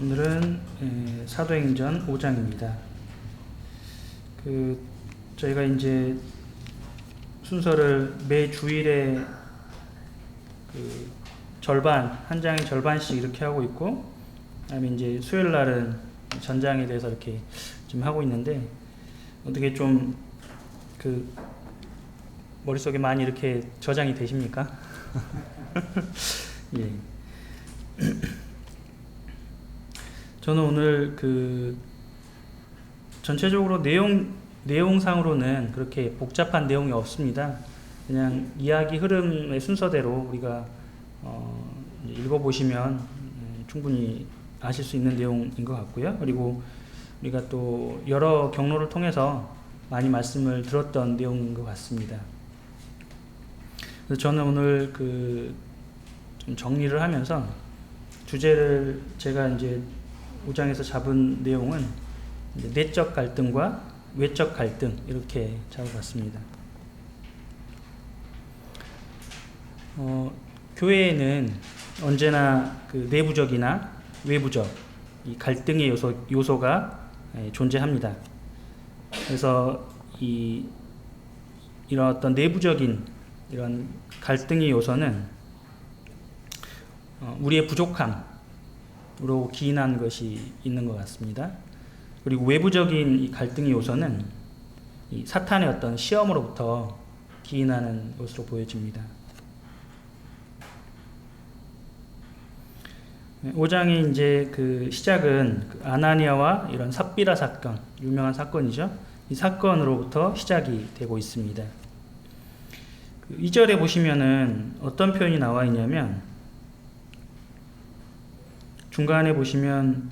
오늘은 사도행전 5장입니다. 저희가 이제 순서를 매 주일에 절반, 한 장의 절반씩 이렇게 하고 있고, 그다음에 이제 수요일 날은 전장에 대해서 이렇게 좀 하고 있는데, 어떻게 좀 머릿속에 많이 이렇게 저장이 되십니까? 예. 저는 오늘 전체적으로 내용상으로는 그렇게 복잡한 내용이 없습니다. 그냥 이야기 흐름의 순서대로 우리가 읽어보시면 충분히 아실 수 있는 내용인 것 같고요. 그리고 우리가 또 여러 경로를 통해서 많이 말씀을 들었던 내용인 것 같습니다. 그래서 저는 오늘 좀 정리를 하면서 주제를 제가 이제 5장에서 잡은 내용은 내적 갈등과 외적 갈등 이렇게 잡아봤습니다. 교회에는 언제나 내부적이나 외부적 이 갈등의 요소가 존재합니다. 그래서 이런 어떤 내부적인 이런 갈등의 요소는 우리의 부족함으로 기인한 것이 있는 것 같습니다. 그리고 외부적인 이 갈등의 요소는 이 사탄의 어떤 시험으로부터 기인하는 것으로 보여집니다. 5장의 이제 시작은 아나니아와 이런 삽비라 사건, 유명한 사건이죠. 이 사건으로부터 시작이 되고 있습니다. 2절에 보시면은 어떤 표현이 나와 있냐면, 중간에 보시면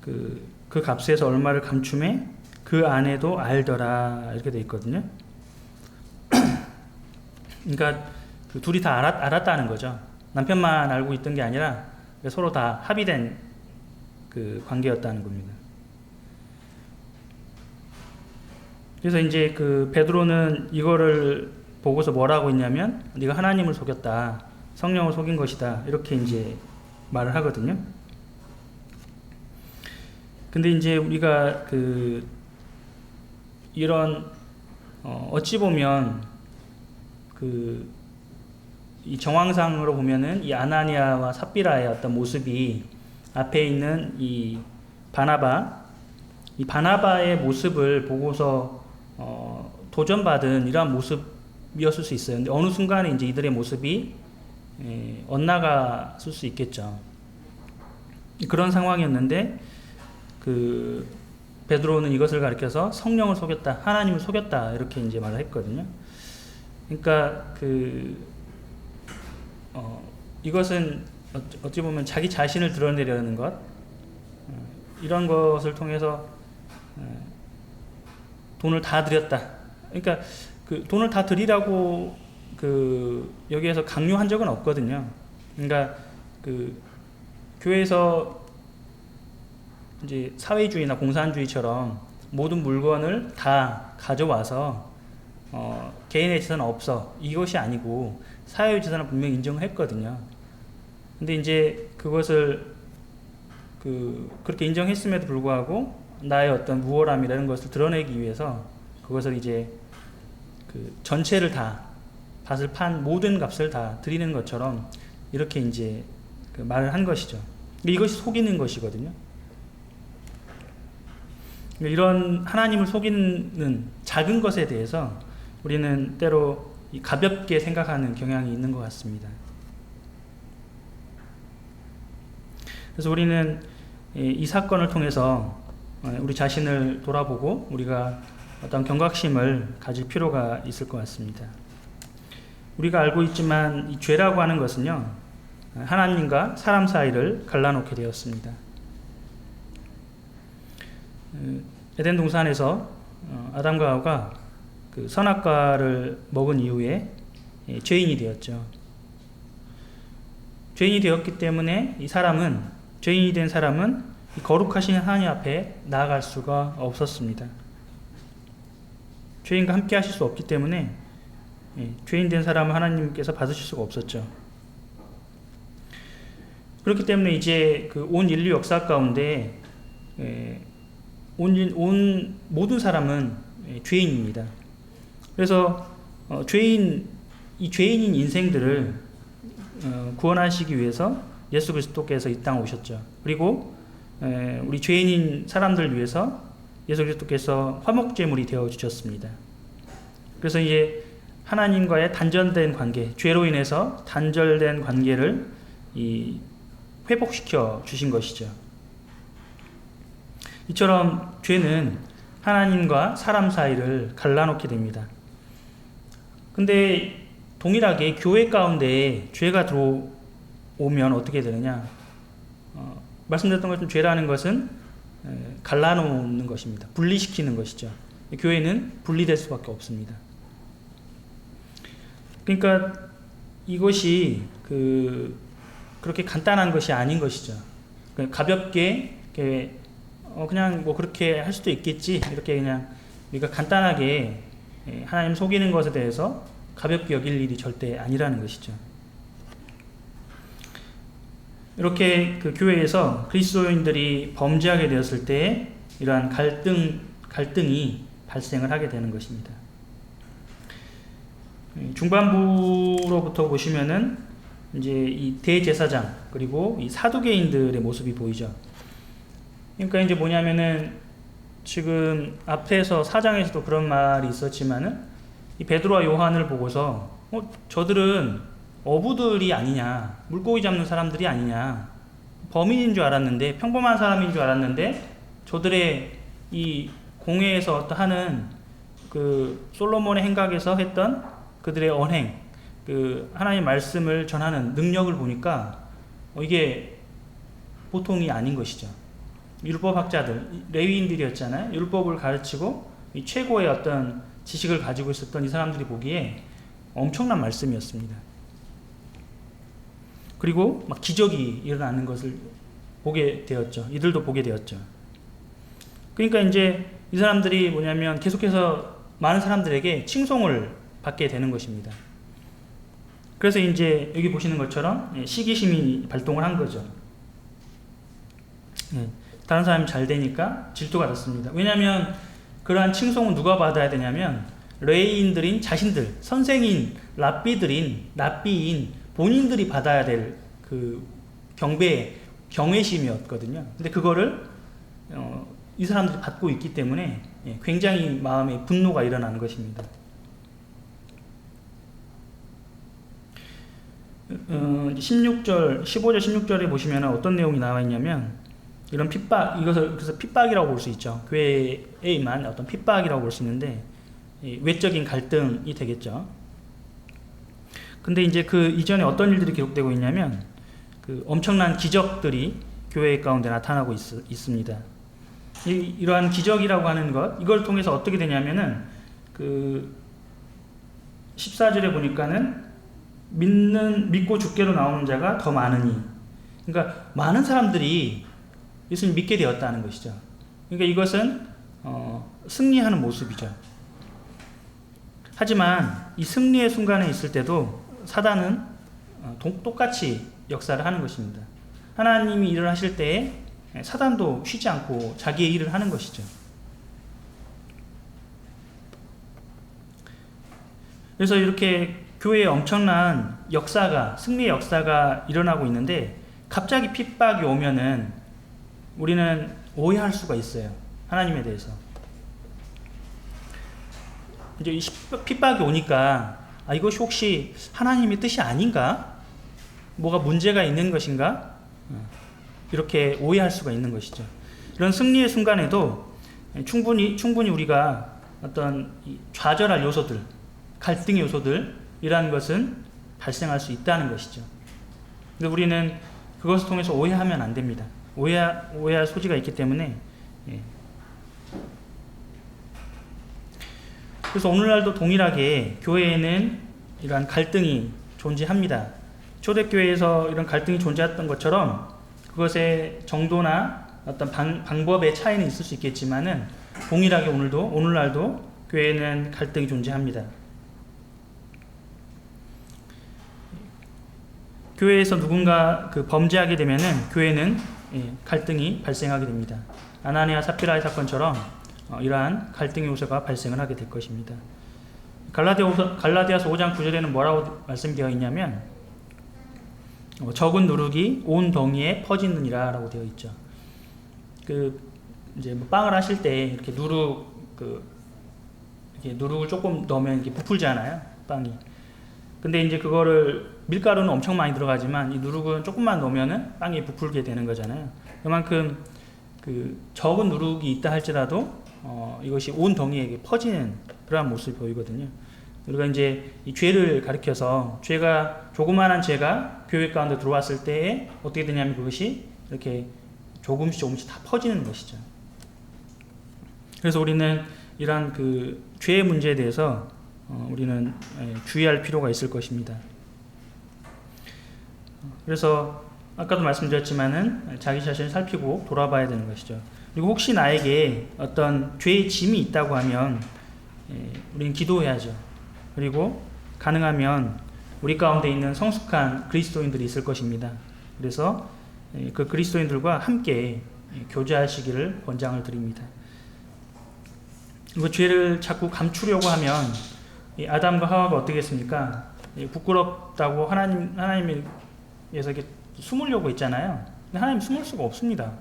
그 값에서 얼마를 감춤해 그 아내도 알더라 이렇게 돼 있거든요. 그러니까 둘이 다 알았다는 거죠. 남편만 알고 있던 게 아니라 서로 다 합의된 관계였다는 겁니다. 그래서 이제 베드로는 이거를 보고서 뭐라고 했냐면, 네가 하나님을 속였다, 성령을 속인 것이다 이렇게 이제 말을 하거든요. 근데 이제 우리가 이런 어찌 보면 이 정황상으로 보면은 이 아나니아와 삽비라의 어떤 모습이 앞에 있는 이 바나바의 모습을 보고서 도전받은 이러한 모습이었을 수 있어요. 근데 어느 순간에 이제 이들의 모습이 엇나갔을 수 있겠죠. 그런 상황이었는데 베드로는 이것을 가리켜서 성령을 속였다, 하나님을 속였다 이렇게 이제 말을 했거든요. 그러니까 이것은 어찌 보면 자기 자신을 드러내려는 것, 이런 것을 통해서 돈을 다 드렸다. 그러니까 돈을 다 드리라고 여기에서 강요한 적은 없거든요. 그러니까 교회에서 이제 사회주의나 공산주의처럼 모든 물건을 다 가져와서 개인의 재산은 없어, 이것이 아니고 사회의 재산을 분명히 인정했거든요. 근데 이제 그것을 그렇게 인정했음에도 불구하고 나의 어떤 우월함이라는 것을 드러내기 위해서 그것을 이제 전체를 다, 밭을 판 모든 값을 다 드리는 것처럼 이렇게 이제 말을 한 것이죠. 이것이 속이는 것이거든요. 이런 하나님을 속이는 작은 것에 대해서 우리는 때로 가볍게 생각하는 경향이 있는 것 같습니다. 그래서 우리는 이 사건을 통해서 우리 자신을 돌아보고 우리가 어떤 경각심을 가질 필요가 있을 것 같습니다. 우리가 알고 있지만 이 죄라고 하는 것은요, 하나님과 사람 사이를 갈라놓게 되었습니다. 에덴 동산에서 아담과 하와가 선악과를 먹은 이후에 죄인이 되었죠. 죄인이 되었기 때문에 죄인이 된 사람은 거룩하신 하나님 앞에 나아갈 수가 없었습니다. 죄인과 함께 하실 수 없기 때문에 죄인 된 사람은 하나님께서 받으실 수가 없었죠. 그렇기 때문에 이제 그 온 인류 역사 가운데 온 모든 사람은 죄인입니다. 그래서 이 죄인인 인생들을 구원하시기 위해서 예수 그리스도께서 이 땅에 오셨죠. 그리고 우리 죄인인 사람들을 위해서 예수 그리스도께서 화목제물이 되어 주셨습니다. 그래서 이제 하나님과의 단절된 관계, 죄로 인해서 단절된 관계를 회복시켜 주신 것이죠. 이처럼 죄는 하나님과 사람 사이를 갈라놓게 됩니다. 근데 동일하게 교회 가운데 죄가 들어오면 어떻게 되느냐? 말씀드렸던 것처럼 죄라는 것은 갈라놓는 것입니다. 분리시키는 것이죠. 교회는 분리될 수밖에 없습니다. 그러니까 이것이 그렇게 간단한 것이 아닌 것이죠. 가볍게 그냥 뭐 그렇게 할 수도 있겠지, 이렇게 그냥 우리가 간단하게 하나님 속이는 것에 대해서 가볍게 여길 일이 절대 아니라는 것이죠. 이렇게 그 교회에서 그리스도인들이 범죄하게 되었을 때 이러한 갈등이 발생을 하게 되는 것입니다. 중반부로부터 보시면은 이제 이 대제사장 그리고 이 사두개인들의 모습이 보이죠. 그러니까 이제 뭐냐면은 지금 앞에서 4장에서도 그런 말이 있었지만은 이 베드로와 요한을 보고서 저들은 어부들이 아니냐, 물고기 잡는 사람들이 아니냐, 범인인 줄 알았는데, 평범한 사람인 줄 알았는데 저들의 이 공회에서 하는 그 솔로몬의 행각에서 했던 그들의 언행, 그 하나님의 말씀을 전하는 능력을 보니까 이게 보통이 아닌 것이죠. 율법학자들, 레위인들이었잖아요. 율법을 가르치고 이 최고의 어떤 지식을 가지고 있었던 이 사람들이 보기에 엄청난 말씀이었습니다. 그리고 막 기적이 일어나는 것을 보게 되었죠. 이들도 보게 되었죠. 그러니까 이제 이 사람들이 뭐냐면 계속해서 많은 사람들에게 칭송을 받게 되는 것입니다. 그래서 이제 여기 보시는 것처럼 시기심이 발동을 한 거죠. 다른 사람이 잘 되니까 질투가 났습니다. 왜냐하면 그러한 칭송은 누가 받아야 되냐면 레위인들인 자신들, 선생인, 랍비인 본인들이 받아야 될 그 경외심이었거든요. 근데 그거를 이 사람들이 받고 있기 때문에 굉장히 마음에 분노가 일어나는 것입니다. 15절 16절에 보시면 어떤 내용이 나와 있냐면 이런 이것을 그래서 핍박이라고 볼 수 있죠. 교회에만 어떤 핍박이라고 볼 수 있는데 외적인 갈등이 되겠죠. 근데 이제 그 이전에 어떤 일들이 기록되고 있냐면 그 엄청난 기적들이 교회 가운데 나타나고 있습니다. 이러한 기적이라고 하는 것, 이걸 통해서 어떻게 되냐면은 그 14절에 보니까는 믿고 죽게로 나오는 자가 더 많으니, 그러니까 많은 사람들이 예수님 믿게 되었다는 것이죠. 그러니까 이것은 승리하는 모습이죠. 하지만 이 승리의 순간에 있을 때도 사단은 똑같이 역사를 하는 것입니다. 하나님이 일을 하실 때에 사단도 쉬지 않고 자기의 일을 하는 것이죠. 그래서 이렇게 교회에 엄청난 승리의 역사가 일어나고 있는데 갑자기 핍박이 오면은 우리는 오해할 수가 있어요. 하나님에 대해서. 이제 이 핍박이 오니까 이것이 혹시 하나님의 뜻이 아닌가? 뭐가 문제가 있는 것인가? 이렇게 오해할 수가 있는 것이죠. 이런 승리의 순간에도 충분히 우리가 어떤 좌절할 요소들, 갈등의 요소들이라는 것은 발생할 수 있다는 것이죠. 근데 우리는 그것을 통해서 오해하면 안 됩니다. 오해할 소지가 있기 때문에. 그래서 오늘날도 동일하게 교회에는 이러한 갈등이 존재합니다. 초대교회에서 이런 갈등이 존재했던 것처럼 그것의 정도나 어떤 방법의 차이는 있을 수 있겠지만은 동일하게 오늘날도 교회에는 갈등이 존재합니다. 교회에서 누군가 그 범죄하게 되면은 교회는 갈등이 발생하게 됩니다. 아나니아 삽비라의 사건처럼 이러한 갈등의 요소가 발생을 하게 될 것입니다. 갈라디아서 5장 9절에는 뭐라고 말씀되어 있냐면 적은 누룩이 온 덩이에 퍼지느니라라고 되어 있죠. 이제 뭐 빵을 하실 때 이렇게 이렇게 누룩을 조금 넣으면 이렇게 부풀잖아요, 빵이. 근데 이제 그거를 밀가루는 엄청 많이 들어가지만 이 누룩은 조금만 넣으면은 빵이 부풀게 되는 거잖아요. 그만큼 적은 누룩이 있다 할지라도 이것이 온 덩이에게 퍼지는 그러한 모습이 보이거든요. 우리가 이제 이 죄를 가리켜서 조그마한 죄가 교회 가운데 들어왔을 때에 어떻게 되냐면 그것이 이렇게 조금씩 다 퍼지는 것이죠. 그래서 우리는 이러한 죄의 문제에 대해서 우리는 주의할 필요가 있을 것입니다. 그래서 아까도 말씀드렸지만은 자기 자신을 살피고 돌아봐야 되는 것이죠. 그리고 혹시 나에게 어떤 죄의 짐이 있다고 하면 우리는 기도해야죠. 그리고 가능하면 우리 가운데 있는 성숙한 그리스도인들이 있을 것입니다. 그래서 그 그리스도인들과 함께 교제하시기를 권장을 드립니다. 그리고 죄를 자꾸 감추려고 하면 아담과 하와가 어떻게 했습니까? 부끄럽다고 하나님에서 이렇게 숨으려고 했잖아요. 근데 하나님 숨을 수가 없습니다.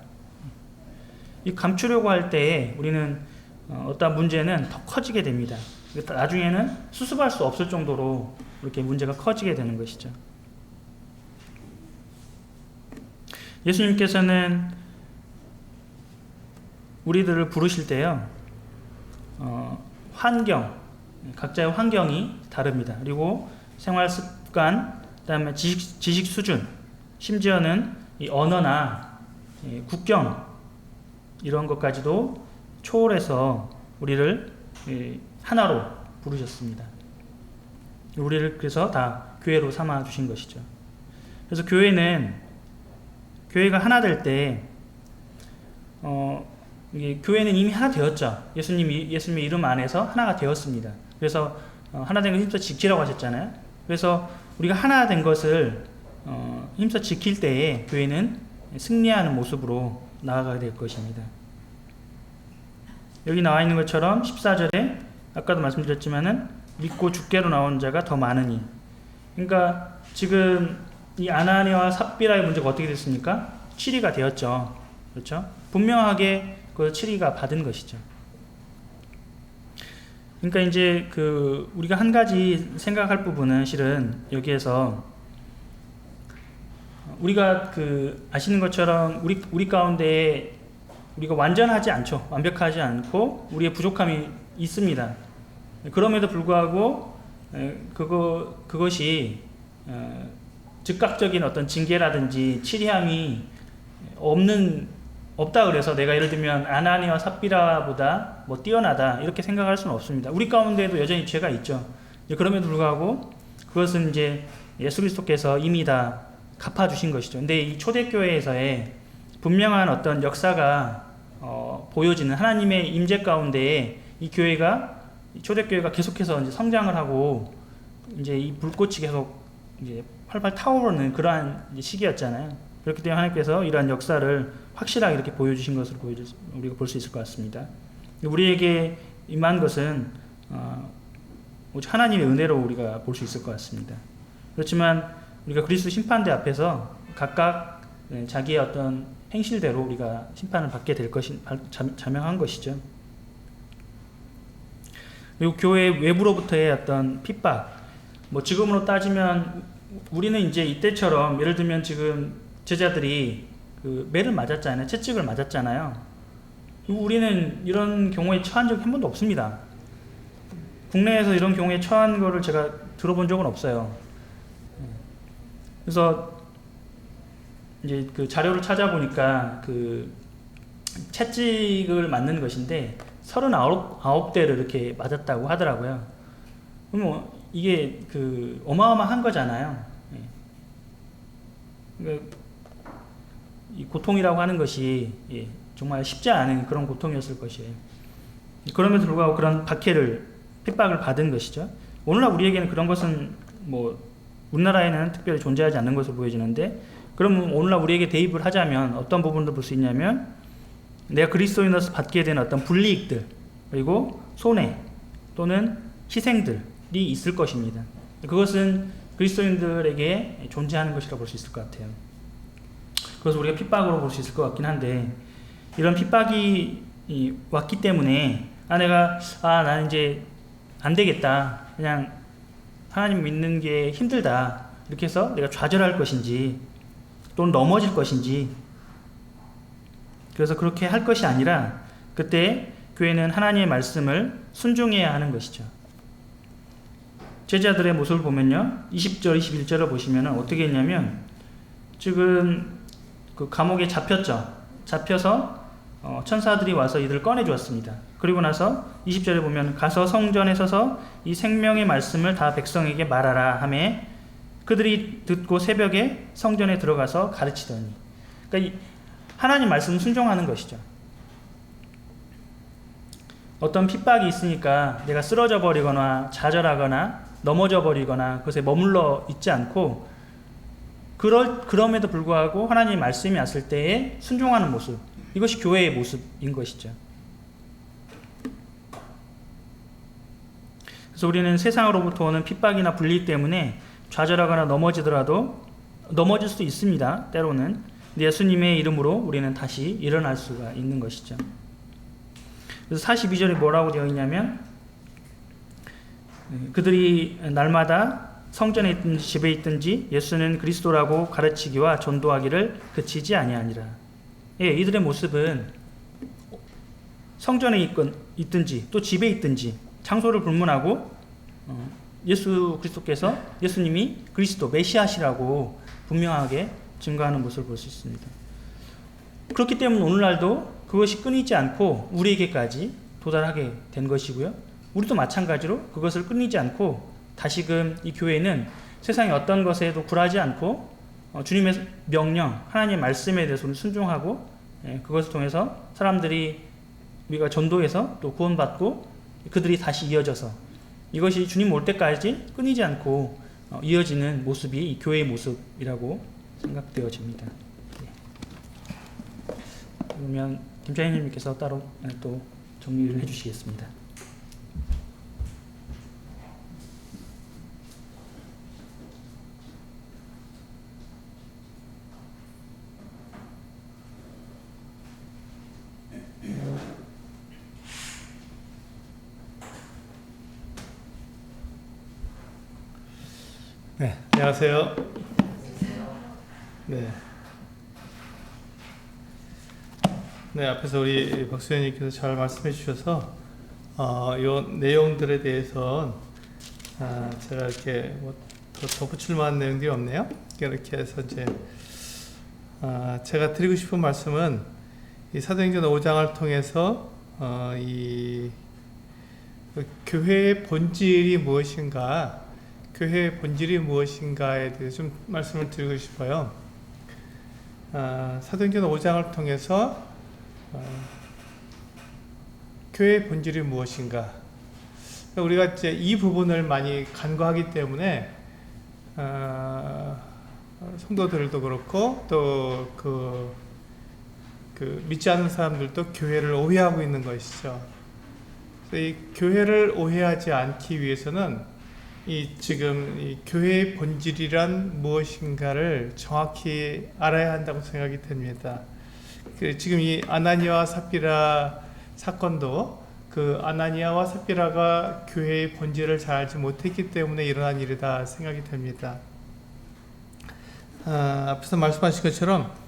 이 감추려고 할 때 우리는 어떤 문제는 더 커지게 됩니다. 나중에는 수습할 수 없을 정도로 이렇게 문제가 커지게 되는 것이죠. 예수님께서는 우리들을 부르실 때요, 각자의 환경이 다릅니다. 그리고 생활 습관, 그다음에 지식 수준, 심지어는 이 언어나 국경 이런 것까지도 초월해서 우리를 하나로 부르셨습니다. 우리를 그래서 다 교회로 삼아 주신 것이죠. 그래서 교회가 하나 될 때 교회는 이미 하나 되었죠. 예수님의 이름 안에서 하나가 되었습니다. 그래서 하나 된 걸 힘써 지키라고 하셨잖아요. 그래서 우리가 하나 된 것을 힘써 지킬 때에 교회는 승리하는 모습으로 나아가게 될 것입니다. 여기 나와 있는 것처럼 14절에 아까도 말씀드렸지만은 믿고 주께로 나온 자가 더 많으니, 그러니까 지금 이 아나니아와 삽비라의 문제가 어떻게 됐습니까? 치리가 되었죠. 그렇죠? 분명하게 그 치리가 받은 것이죠. 그러니까 이제 우리가 한 가지 생각할 부분은 실은 여기에서 우리가 아시는 것처럼 우리 가운데 우리가 완전하지 않죠. 완벽하지 않고 우리의 부족함이 있습니다. 그럼에도 불구하고 그것이 즉각적인 어떤 징계라든지 치리함이 없다 그래서 내가 예를 들면 아나니아와 삽비라보다 뭐 뛰어나다 이렇게 생각할 수는 없습니다. 우리 가운데에도 여전히 죄가 있죠. 그럼에도 불구하고 그것은 이제 예수 그리스도께서 이미 다 갚아주신 것이죠. 근데 이 초대교회에서의 분명한 어떤 역사가 보여지는 하나님의 임재 가운데에 이 초대교회가 계속해서 이제 성장을 하고 이제 이 불꽃이 계속 이제 활발 타오르는 그러한 시기였잖아요. 그렇기 때문에 하나님께서 이러한 역사를 확실하게 이렇게 보여주신 것으로 우리가 볼 수 있을 것 같습니다. 우리에게 임한 것은 오직 하나님의 은혜로 우리가 볼 수 있을 것 같습니다. 그렇지만 우리가 그리스도 심판대 앞에서 각각 자기의 어떤 행실대로 우리가 심판을 받게 될 것이 자명한 것이죠. 그리고 교회 외부로부터의 어떤 핍박, 뭐 지금으로 따지면 우리는 이제 이때처럼 예를 들면 지금 제자들이 매를 맞았잖아요. 채찍을 맞았잖아요. 우리는 이런 경우에 처한 적이 한 번도 없습니다. 국내에서 이런 경우에 처한 거를 제가 들어본 적은 없어요. 그래서 이제 자료를 찾아보니까 채찍을 맞는 것인데 39대를 이렇게 맞았다고 하더라고요. 그럼 이게 어마어마한 거잖아요. 이 고통이라고 하는 것이 정말 쉽지 않은 그런 고통이었을 것이에요. 그럼에도 불구하고 그런 핍박을 받은 것이죠. 오늘날 우리에게는 그런 것은 뭐 우리나라에는 특별히 존재하지 않는 것으로 보여지는데, 그러면 오늘날 우리에게 대입을 하자면 어떤 부분을 볼 수 있냐면, 내가 그리스도인으로서 받게 되는 어떤 불이익들, 그리고 손해 또는 희생들이 있을 것입니다. 그것은 그리스도인들에게 존재하는 것이라고 볼 수 있을 것 같아요. 그래서 우리가 핍박으로 볼 수 있을 것 같긴 한데, 이런 핍박이 왔기 때문에 나는 이제 안 되겠다, 그냥 하나님 믿는 게 힘들다, 이렇게 해서 내가 좌절할 것인지 또는 넘어질 것인지, 그래서 그렇게 할 것이 아니라 그때 교회는 하나님의 말씀을 순종해야 하는 것이죠. 제자들의 모습을 보면요, 20절 21절을 보시면 어떻게 했냐면, 지금 그 감옥에 잡혀서 천사들이 와서 이들을 꺼내 주었습니다. 그리고 나서 20절에 보면, 가서 성전에 서서 이 생명의 말씀을 다 백성에게 말하라 하매 그들이 듣고 새벽에 성전에 들어가서 가르치더니. 그러니까 하나님 말씀 순종하는 것이죠. 어떤 핍박이 있으니까 내가 쓰러져 버리거나 좌절하거나 넘어져 버리거나 그것에 머물러 있지 않고, 그럼에도 불구하고 하나님의 말씀이 왔을 때에 순종하는 모습, 이것이 교회의 모습인 것이죠. 그래서 우리는 세상으로부터 오는 핍박이나 불리 때문에 좌절하거나 넘어질 수도 있습니다. 때로는. 예수님의 이름으로 우리는 다시 일어날 수가 있는 것이죠. 그래서 42절에 뭐라고 되어 있냐면, 그들이 날마다 성전에 있든지 집에 있든지 예수는 그리스도라고 가르치기와 전도하기를 그치지 아니하니라. 이들의 모습은 성전에 있든지 또 집에 있든지 장소를 불문하고 예수 그리스도께서, 예수님이 그리스도 메시아시라고 분명하게 증거하는 모습을 볼 수 있습니다. 그렇기 때문에 오늘날도 그것이 끊이지 않고 우리에게까지 도달하게 된 것이고요. 우리도 마찬가지로 그것을 끊이지 않고 다시금 이 교회는 세상의 어떤 것에도 굴하지 않고 주님의 명령, 하나님의 말씀에 대해서 순종하고, 그것을 통해서 사람들이, 우리가 전도해서 또 구원받고 그들이 다시 이어져서 이것이 주님 올 때까지 끊이지 않고 이어지는 모습이 이 교회의 모습이라고 생각되어집니다. 그러면 김차희님께서 따로 또 정리를 해주시겠습니다. 네, 안녕하세요. 네, 앞에서 우리 박수현님께서 잘 말씀해 주셔서 이 내용들에 대해서 제가 이렇게 더 덧붙일 만한 내용들이 없네요. 이렇게 해서 이제 제가 드리고 싶은 말씀은 이 사도행전 5장을 통해서 이 교회의 본질이 무엇인가, 교회의 본질이 무엇인가에 대해서 좀 말씀을 드리고 싶어요. 사도행전 5장을 통해서 교회의 본질이 무엇인가, 우리가 이제 이 부분을 많이 간과하기 때문에 성도들도 그렇고 또 그 믿지 않는 사람들도 교회를 오해하고 있는 것이죠. 그래서 이 교회를 오해하지 않기 위해서는 지금 이 교회의 본질이란 무엇인가를 정확히 알아야 한다고 생각이 됩니다. 지금 이 아나니아와 삽비라 사건도 그 아나니아와 삽비라가 교회의 본질을 잘 알지 못했기 때문에 일어난 일이다 생각이 됩니다. 앞에서 말씀하신 것처럼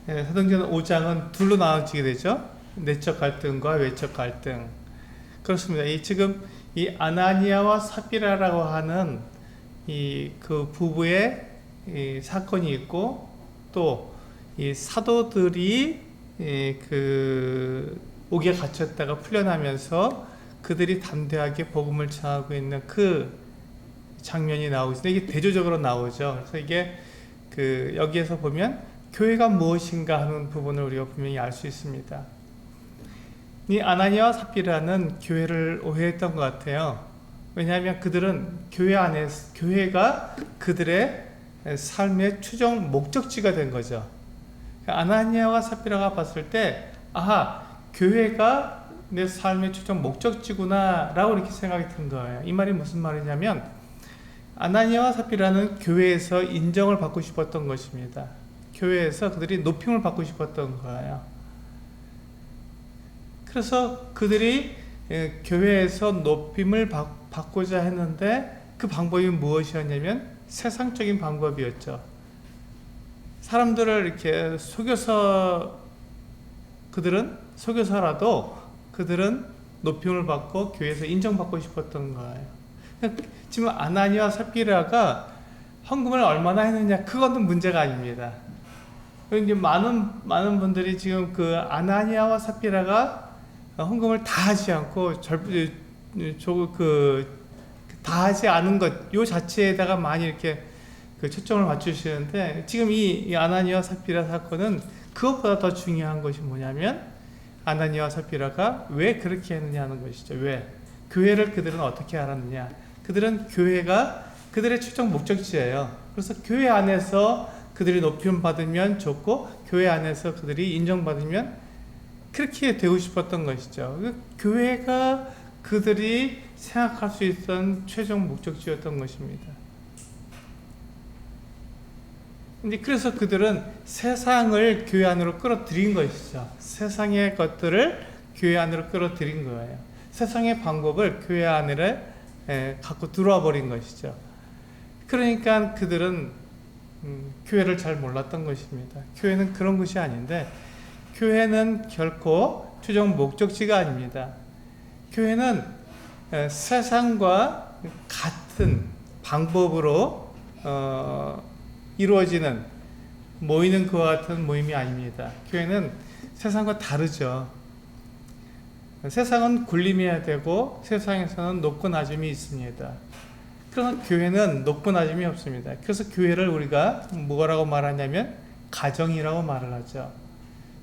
사도행전 5장은 둘로 나눠지게 되죠. 내적 갈등과 외적 갈등. 그렇습니다. 지금 이 아나니아와 삽비라라고 하는 그 부부의 사건이 있고, 또 이 사도들이 그 옥에 갇혔다가 풀려나면서 그들이 담대하게 복음을 전하고 있는 그 장면이 나오고 있습니다. 이게 대조적으로 나오죠. 그래서 이게 여기에서 보면 교회가 무엇인가 하는 부분을 우리가 분명히 알 수 있습니다. 이 아나니아와 삽비라는 교회를 오해했던 것 같아요. 왜냐하면 그들은 교회가 그들의 삶의 최종 목적지가 된 거죠. 아나니아와 삽비라가 봤을 때, 아하, 교회가 내 삶의 최종 목적지구나 라고 이렇게 생각이 든 거예요. 이 말이 무슨 말이냐면, 아나니아와 삽비라는 교회에서 인정을 받고 싶었던 것입니다. 교회에서 그들이 높임을 받고 싶었던 거예요. 그래서 그들이 교회에서 높임을 받고자 했는데, 그 방법이 무엇이었냐면 세상적인 방법이었죠. 사람들을 이렇게 속여서라도 그들은 높임을 받고 교회에서 인정받고 싶었던 거예요. 지금 아나니아와 삽비라가 헌금을 얼마나 했느냐, 그것은 문제가 아닙니다. 이제 많은 분들이 지금 그 아나니아와 삽비라가 헌금을 다 하지 않고 다 하지 않은 것, 요 자체에다가 많이 이렇게 그 초점을 맞추시는데, 지금 이 아나니아와 삽비라 사건은 그것보다 더 중요한 것이 뭐냐면, 아나니아와 삽비라가 왜 그렇게 했느냐 하는 것이죠. 왜? 교회를 그들은 어떻게 알았느냐? 그들은 교회가 그들의 최종 목적지예요. 그래서 교회 안에서 그들이 높임 받으면 좋고, 교회 안에서 그들이 인정받으면 그렇게 되고 싶었던 것이죠. 교회가 그들이 생각할 수 있던 최종 목적지였던 것입니다. 근데 그래서 그들은 세상을 교회 안으로 끌어들인 것이죠. 세상의 것들을 교회 안으로 끌어들인 거예요. 세상의 방법을 교회 안에 갖고 들어와 버린 것이죠. 그러니까 그들은 교회를 잘 몰랐던 것입니다. 교회는 그런 것이 아닌데, 교회는 결코 최종 목적지가 아닙니다. 교회는 세상과 같은 방법으로 이루어지는, 모이는 그와 같은 모임이 아닙니다. 교회는 세상과 다르죠. 세상은 군림해야 되고, 세상에서는 높고 낮음이 있습니다. 그러나 교회는 높고 낮음이 없습니다. 그래서 교회를 우리가 뭐라고 말하냐면 가정이라고 말을 하죠.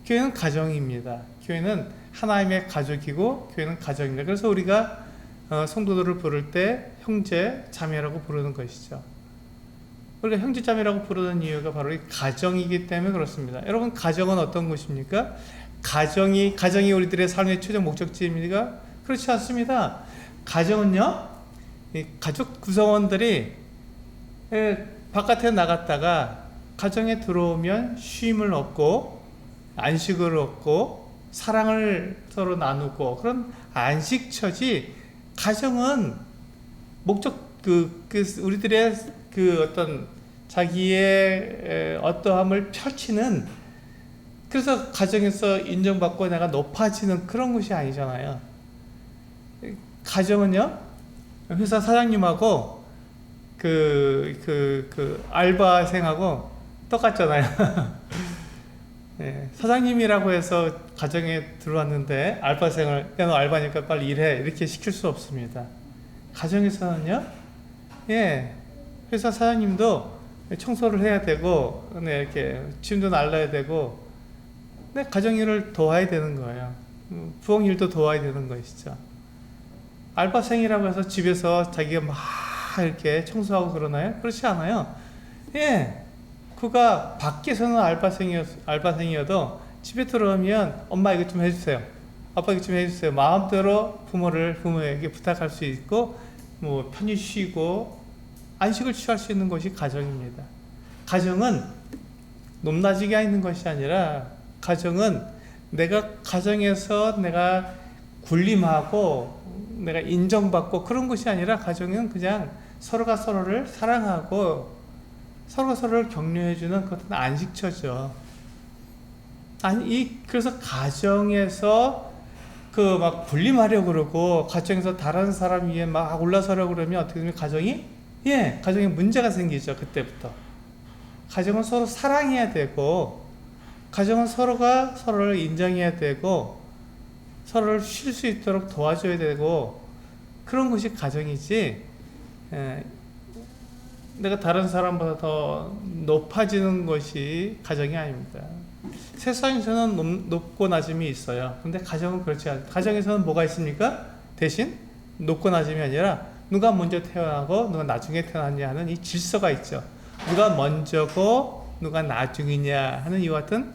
교회는 가정입니다. 교회는 하나님의 가족이고, 교회는 가정입니다. 그래서 우리가 성도들을 부를 때 형제, 자매라고 부르는 것이죠. 우리가 형제, 자매라고 부르는 이유가 바로 이 가정이기 때문에 그렇습니다. 여러분, 가정은 어떤 것입니까? 가정이 우리들의 삶의 최종 목적지입니까? 그렇지 않습니다. 가정은요, 이 가족 구성원들이 바깥에 나갔다가 가정에 들어오면 쉼을 얻고, 안식을 얻고, 사랑을 서로 나누고, 그런 안식처지, 가정은 우리들의 어떤 자기의 어떠함을 펼치는, 그래서 가정에서 인정받고 내가 높아지는 그런 것이 아니잖아요. 가정은요, 회사 사장님하고 알바생하고 똑같잖아요. 네, 사장님이라고 해서 가정에 들어왔는데 알바생을, 야, 너 알바니까 빨리 일해, 이렇게 시킬 수 없습니다. 가정에서는요, 회사 사장님도 청소를 해야 되고, 이렇게 짐도 날라야 되고, 가정 일을 도와야 되는 거예요. 부엌 일도 도와야 되는 것이죠. 알바생이라고 해서 집에서 자기가 막 이렇게 청소하고 그러나요? 그렇지 않아요. 그가 밖에서는 알바생이어도 집에 들어오면 엄마 이것 좀 해주세요, 아빠 이것 좀 해주세요, 마음대로 부모에게 부탁할 수 있고, 뭐 편히 쉬고 안식을 취할 수 있는 것이 가정입니다. 가정은 높낮이가 있는 것이 아니라, 가정은 가정에서 내가 군림하고 내가 인정받고 그런 것이 아니라, 가정은 그냥 서로가 서로를 사랑하고 서로가 서로를 격려해주는 그것은 안식처죠. 그래서 가정에서 막 군림하려고 그러고, 가정에서 다른 사람 위에 막 올라서려고 그러면 어떻게 되면 가정에 문제가 생기죠. 그때부터. 가정은 서로 사랑해야 되고, 가정은 서로가 서로를 인정해야 되고, 서로를 쉴 수 있도록 도와줘야 되고, 그런 것이 가정이지, 내가 다른 사람보다 더 높아지는 것이 가정이 아닙니다. 세상에서는 높고 낮음이 있어요. 근데 가정은 그렇지 않아요. 가정에서는 뭐가 있습니까? 대신 높고 낮음이 아니라 누가 먼저 태어나고 누가 나중에 태어났냐 하는 이 질서가 있죠. 누가 먼저고 누가 나중이냐 하는 이와 같은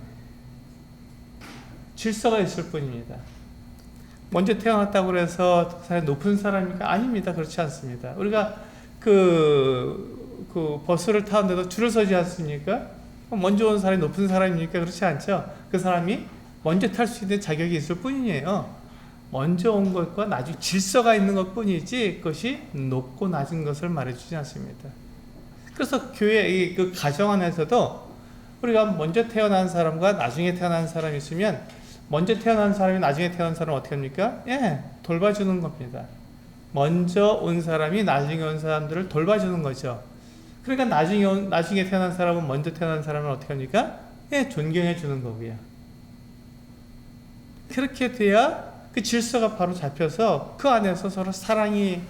질서가 있을 뿐입니다. 먼저 태어났다고 해서 그 사람이 높은 사람입니까? 아닙니다. 그렇지 않습니다. 우리가 그 버스를 타는데도 줄을 서지 않습니까? 먼저 온 사람이 높은 사람입니까? 그렇지 않죠. 그 사람이 먼저 탈 수 있는 자격이 있을 뿐이에요. 먼저 온 것과 나중 질서가 있는 것 뿐이지 그것이 높고 낮은 것을 말해주지 않습니다. 그래서 교회 그 가정 안에서도 우리가 먼저 태어난 사람과 나중에 태어난 사람이 있으면 먼저 태어난 사람이 나중에 태어난 사람은 어떻게 합니까? 예, 돌봐주는 겁니다. 먼저 온 사람이 나중에 온 사람들을 돌봐주는 거죠. 그러니까 나중에 태어난 사람은 먼저 태어난 사람을 어떻게 합니까? 예, 존경해 주는 거고요. 그렇게 돼야 그 질서가 바로 잡혀서 그 안에서 서로 사랑이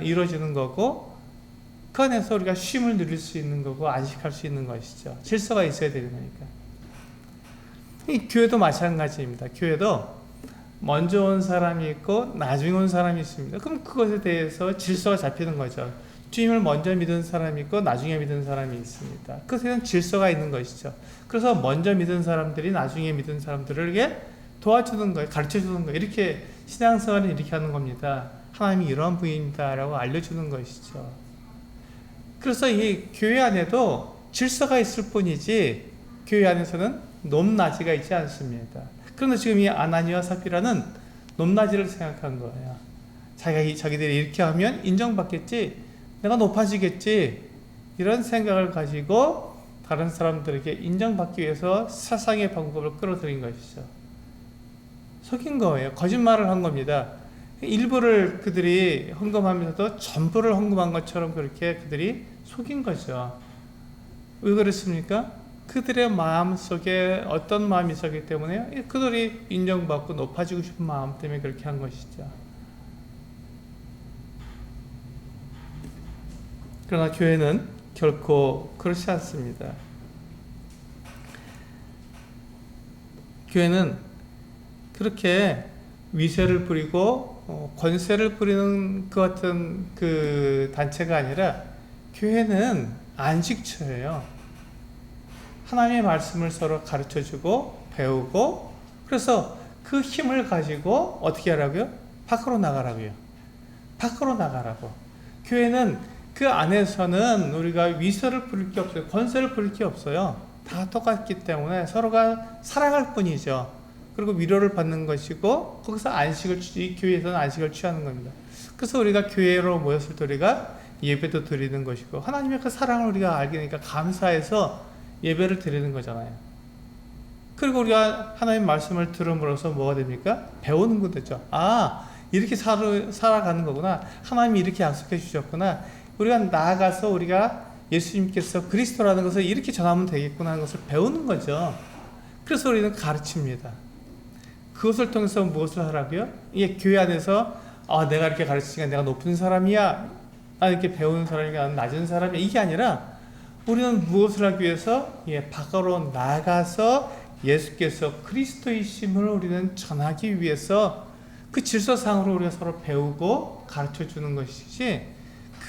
이루어지는 거고 그 안에서 우리가 쉼을 누릴 수 있는 거고 안식할 수 있는 것이죠. 질서가 있어야 되는 거니까. 이 교회도 마찬가지입니다. 교회도 먼저 온 사람이 있고 나중에 온 사람이 있습니다. 그럼 그것에 대해서 질서가 잡히는 거죠. 주님을 먼저 믿은 사람이 있고 나중에 믿은 사람이 있습니다. 그것에 대한 질서가 있는 것이죠. 그래서 먼저 믿은 사람들이 나중에 믿은 사람들에게 도와주는 거예요. 가르쳐주는 거예요. 이렇게 신앙생활은 이렇게 하는 겁니다. 하나님이 이러한 분입니다 라고 알려주는 것이죠. 그래서 이 교회 안에도 질서가 있을 뿐이지 교회 안에서는 높낮이가 있지 않습니다. 그런데 지금 이 아나니와 삽비라는 높낮이를 생각한 거예요. 자기들이 이렇게 하면 인정받겠지, 내가 높아지겠지, 이런 생각을 가지고 다른 사람들에게 인정받기 위해서 사상의 방법을 끌어들인 것이죠. 속인 거예요. 거짓말을 한 겁니다. 일부를 그들이 헌금하면서도 전부를 헌금한 것처럼 그렇게 그들이 속인 거죠. 왜 그랬습니까? 그들의 마음 속에 어떤 마음이 있었기 때문에 그들이 인정받고 높아지고 싶은 마음 때문에 그렇게 한 것이죠. 그러나 교회는 결코 그렇지 않습니다. 교회는 그렇게 위세를 부리고 권세를 부리는 그 같은 그 단체가 아니라 교회는 안식처예요. 하나님의 말씀을 서로 가르쳐주고 배우고 그래서 그 힘을 가지고 어떻게 하라고요? 밖으로 나가라고요. 밖으로 나가라고. 교회는 그 안에서는 우리가 위세를 부릴 게 없어요. 권세를 부릴 게 없어요. 다 똑같기 때문에 서로가 사랑할 뿐이죠. 그리고 위로를 받는 것이고 거기서 이 교회에서는 안식을 취하는 겁니다. 그래서 우리가 교회로 모였을 때 우리가 예배도 드리는 것이고 하나님의 그 사랑을 우리가 알게 되니까 감사해서 예배를 드리는 거잖아요. 그리고 우리가 하나님 말씀을 들음으로써 뭐가 됩니까? 배우는 것 되죠. 아, 이렇게 살아가는 거구나. 하나님이 이렇게 약속해 주셨구나. 우리가 나아가서 우리가 예수님께서 그리스도라는 것을 이렇게 전하면 되겠구나 하는 것을 배우는 거죠. 그래서 우리는 가르칩니다. 그것을 통해서 무엇을 하라고요? 이게 교회 안에서 내가 이렇게 가르치니까 내가 높은 사람이야, 이렇게 배우는 사람이야, 나는 낮은 사람이야, 이게 아니라 우리는 무엇을 하기 위해서 밖으로 나가서 예수께서 그리스도이심을 우리는 전하기 위해서 그 질서상으로 우리가 서로 배우고 가르쳐 주는 것이지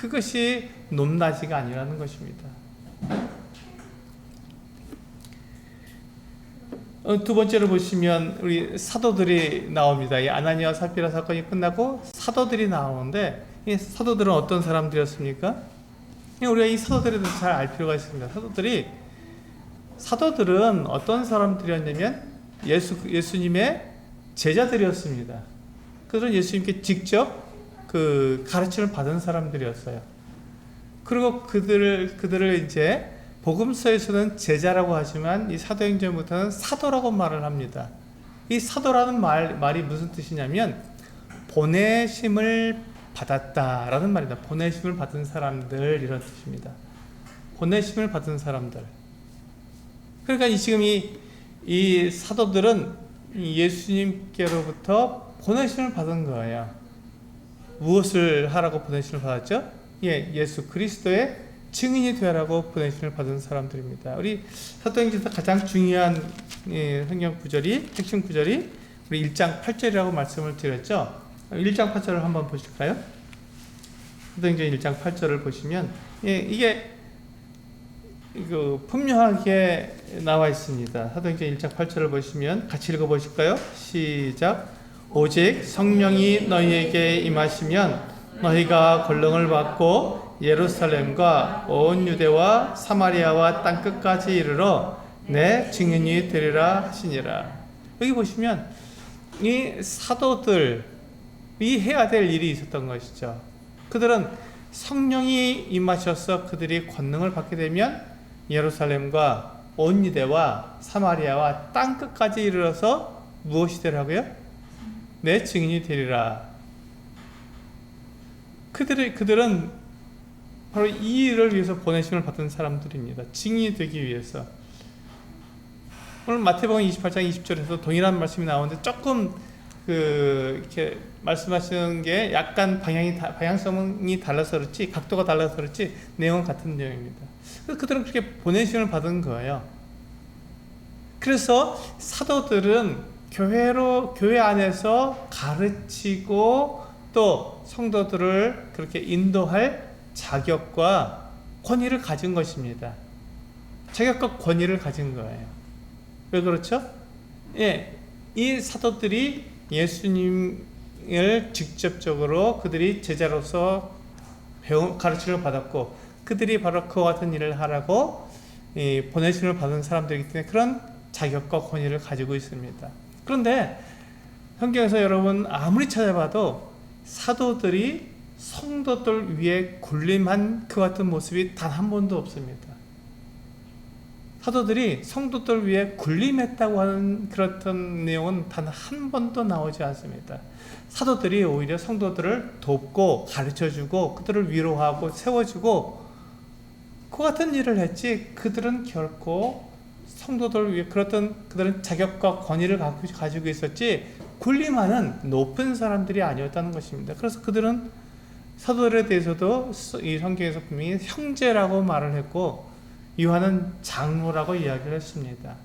그것이 높낮이가 아니라는 것입니다. 두 번째로 보시면 우리 사도들이 나옵니다. 이 아나니아와 삽비라 사건이 끝나고 사도들이 나오는데 이 사도들은 어떤 사람들이었습니까? 우리가 이 사도들에 대해서 잘 알 필요가 있습니다. 사도들은 어떤 사람들이었냐면 예수님의 제자들이었습니다. 그들은 예수님께 직접 그 가르침을 받은 사람들이었어요. 그리고 그들을 이제 복음서에서는 제자라고 하지만 이 사도행전부터는 사도라고 말을 합니다. 이 사도라는 말이 무슨 뜻이냐면 보내심을 받았다라는 말입니다. 보내심을 받은 사람들 이런 뜻입니다. 보내심을 받은 사람들. 그러니까 지금 이 사도들은 예수님께로부터 보내심을 받은 거예요. 무엇을 하라고 보내심을 받았죠? 예수 그리스도의 증인이 되라고 보내심을 받은 사람들입니다. 우리 사도행전에서 가장 중요한 성경 구절이 핵심 구절이 우리 1장 8절이라고 말씀을 드렸죠. 1장 8절을 한번 보실까요? 사도행전 1장 8절을 보시면 이게 분명하게 나와 있습니다. 사도행전 1장 8절을 보시면 같이 읽어보실까요? 시작. 오직 성령이 너희에게 임하시면 너희가 권능을 받고 예루살렘과 온 유대와 사마리아와 땅끝까지 이르러 내 증인이 되리라 하시니라. 여기 보시면 이 사도들이 해야 될 일이 있었던 것이죠. 그들은 성령이 임하셔서 그들이 권능을 받게 되면 예루살렘과 온 유대와 사마리아와 땅끝까지 이르러서 무엇이 되라고요? 내 증인이 되리라. 그들은 바로 이 일을 위해서 보내심을 받은 사람들입니다. 증인이 되기 위해서. 오늘 마태복음 28장 20절에서 동일한 말씀이 나오는데 조금 이렇게 말씀하시는 게 약간 방향성이 달라서 그렇지, 각도가 달라서 그렇지, 내용은 같은 내용입니다. 그래서 그들은 그렇게 보내심을 받은 거예요. 그래서 사도들은 교회 안에서 가르치고 또 성도들을 그렇게 인도할 자격과 권위를 가진 것입니다. 자격과 권위를 가진 거예요. 왜 그렇죠? 이 사도들이 예수님을 직접적으로 그들이 제자로서 가르침을 받았고 그들이 바로 그와 같은 일을 하라고 보내심을 받은 사람들이기 때문에 그런 자격과 권위를 가지고 있습니다. 그런데 성경에서 여러분 아무리 찾아봐도 사도들이 성도들 위에 군림한 그 같은 모습이 단 한 번도 없습니다. 사도들이 성도들 위해 군림했다고 하는 그렇던 내용은 단 한 번도 나오지 않습니다. 사도들이 오히려 성도들을 돕고 가르쳐주고 그들을 위로하고 세워주고 그 같은 일을 했지 그들은 결코 성도들을 위해 그들은 자격과 권위를 가지고 있었지 군림하는 높은 사람들이 아니었다는 것입니다. 그래서 그들은 사도들에 대해서도 이 성경에서 분명히 형제라고 말을 했고 요한은 장로라고 이야기를 했습니다.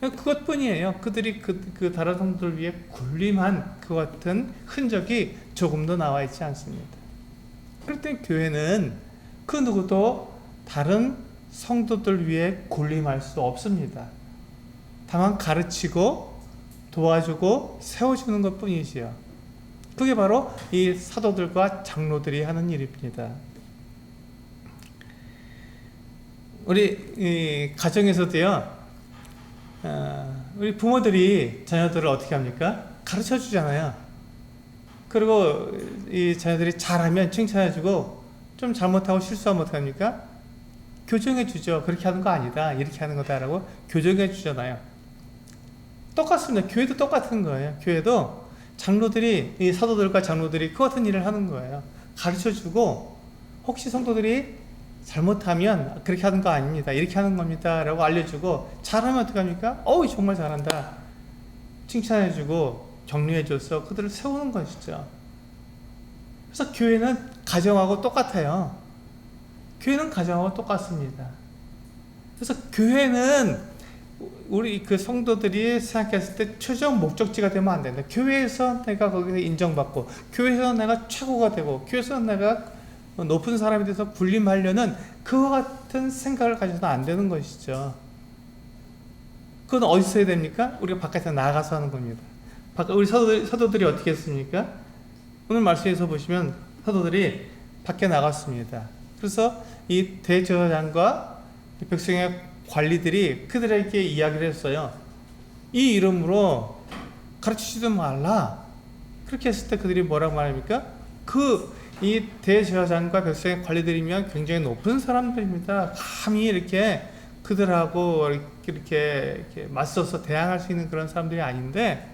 그것뿐이에요. 그들이 그 다른 성도들 위해 군림한 그 같은 흔적이 조금도 나와 있지 않습니다. 그럴 때 교회는 그 누구도 다른 성도들 위해 군림할 수 없습니다. 다만 가르치고 도와주고 세워주는 것 뿐이지요. 그게 바로 이 사도들과 장로들이 하는 일입니다. 우리 가정에서도요, 우리 부모들이 자녀들을 어떻게 합니까? 가르쳐 주잖아요. 그리고 이 자녀들이 잘하면 칭찬해주고 좀 잘못하고 실수하면 어떻게 합니까? 교정해 주죠. 그렇게 하는 거 아니다. 이렇게 하는 거다라고 교정해 주잖아요. 똑같습니다. 교회도 똑같은 거예요. 교회도 장로들이, 이 사도들과 장로들이 그 같은 일을 하는 거예요. 가르쳐 주고 혹시 성도들이 잘못하면 그렇게 하는 거 아닙니다. 이렇게 하는 겁니다. 라고 알려주고 잘하면 어떻게 합니까? 어우 정말 잘한다. 칭찬해주고 격려해줘서 그들을 세우는 것이죠. 그래서 교회는 가정하고 똑같아요. 교회는 가정하고 똑같습니다. 그래서 교회는 우리 그 성도들이 생각했을 때 최종 목적지가 되면 안 된다. 교회에서 내가 거기서 인정받고 교회에서 내가 최고가 되고 교회에서 내가 높은 사람에 대해서 군림하려는 그와 같은 생각을 가져서는 안 되는 것이죠. 그건 어디서 해야 됩니까? 우리가 바깥에 나가서 하는 겁니다. 우리 사도들이 어떻게 했습니까? 오늘 말씀에서 보시면 사도들이 밖에 나갔습니다. 그래서 이 대제사장과 백성의 관리들이 그들에게 이야기를 했어요. 이 이름으로 가르치지도 말라. 그렇게 했을 때 그들이 뭐라고 말합니까? 이 대제사장과 백성의 관리들이면 굉장히 높은 사람들입니다. 감히 이렇게 그들하고 이렇게 맞서서 대항할 수 있는 그런 사람들이 아닌데,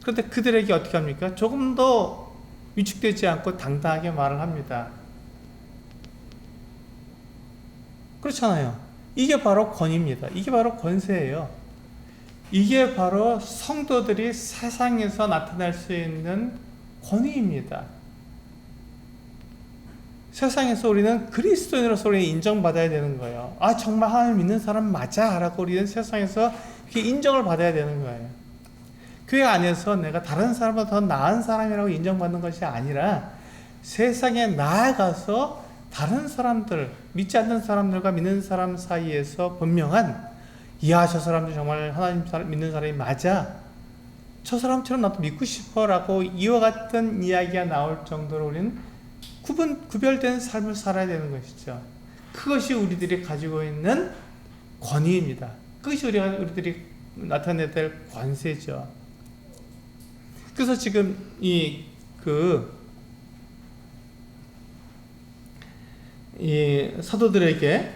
그런데 그들에게 어떻게 합니까? 조금 더 위축되지 않고 당당하게 말을 합니다. 그렇잖아요. 이게 바로 권위입니다. 이게 바로 권세예요. 이게 바로 성도들이 세상에서 나타낼 수 있는 권위입니다. 세상에서 우리는 그리스도인으로서 우리는 인정받아야 되는 거예요. 아 정말 하나님 믿는 사람 맞아 라고 우리는 세상에서 이렇게 인정을 받아야 되는 거예요. 교회 안에서 내가 다른 사람보다 더 나은 사람이라고 인정받는 것이 아니라 세상에 나아가서 다른 사람들, 믿지 않는 사람들과 믿는 사람 사이에서 분명한, 이야, 저 사람도 정말 하나님 믿는 사람이 맞아, 저 사람처럼 나도 믿고 싶어 라고 이와 같은 이야기가 나올 정도로 우리는 구별된 삶을 살아야 되는 것이죠. 그것이 우리들이 가지고 있는 권위입니다. 그것이 우리들이 나타내야 될 권세죠. 그래서 지금 이 사도들에게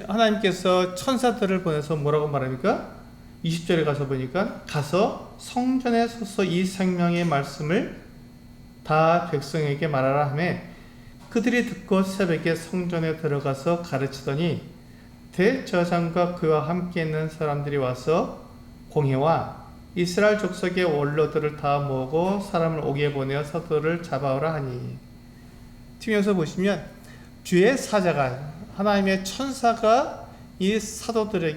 하나님께서 천사들을 보내서 뭐라고 말합니까? 20절에 가서 보니까, 가서 성전에 서서 이 생명의 말씀을 다 백성에게 말하라 하며, 그들이 듣고 새벽에 성전에 들어가서 가르치더니 대제사장과 그와 함께 있는 사람들이 와서 공회와 이스라엘 족속의 원로들을 다 모으고 사람을 오게 보내어 사도를 잡아오라 하니. 뒤에서 보시면 주의 사자가, 하나님의 천사가 이 사도를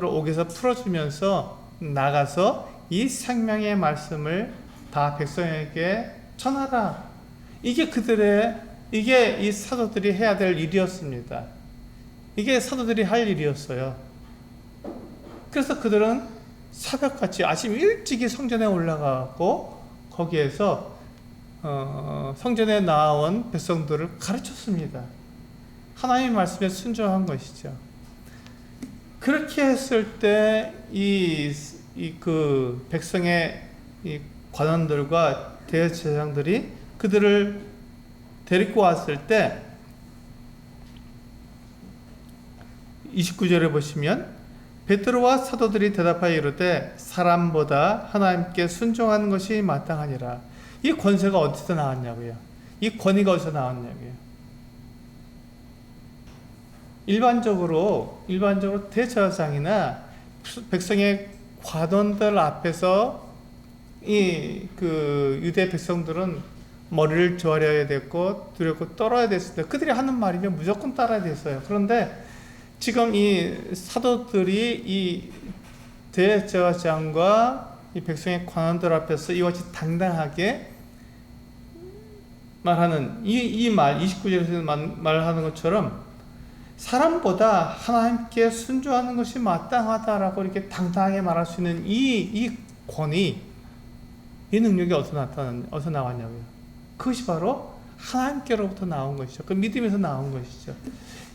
옥에서 풀어주면서 나가서 이 생명의 말씀을 다 백성에게 전하라. 이게 이 사도들이 해야 될 일이었습니다. 이게 사도들이 할 일이었어요. 그래서 그들은 새벽같이 아침 일찍이 성전에 올라가고 거기에서 성전에 나온 백성들을 가르쳤습니다. 하나님의 말씀에 순종한 것이죠. 그렇게 했을 때 그 백성의 이 관원들과 대제사장들이 그들을 데리고 왔을 때 29절에 보시면, 베드로와 사도들이 대답하여 이르되 사람보다 하나님께 순종하는 것이 마땅하니라. 이 권세가 어디서 나왔냐고요? 이 권위가 어디서 나왔냐고요? 일반적으로 대제사장이나 백성의 관원들 앞에서 유대 백성들은 머리를 조아려야 됐고 두렵고 떨어야 됐을 때 그들이 하는 말이면 무조건 따라야 됐어요. 그런데 지금 이 사도들이 이 대제사장과 이 백성의 관원들 앞에서 이와 같이 당당하게 말하는 이 말, 29절에서 말하는 것처럼 사람보다 하나님께 순종하는 것이 마땅하다라고 이렇게 당당하게 말할 수 있는 이 권위, 이 능력이 어디서 나왔냐고요? 그것이 바로 하나님께로부터 나온 것이죠. 그 믿음에서 나온 것이죠.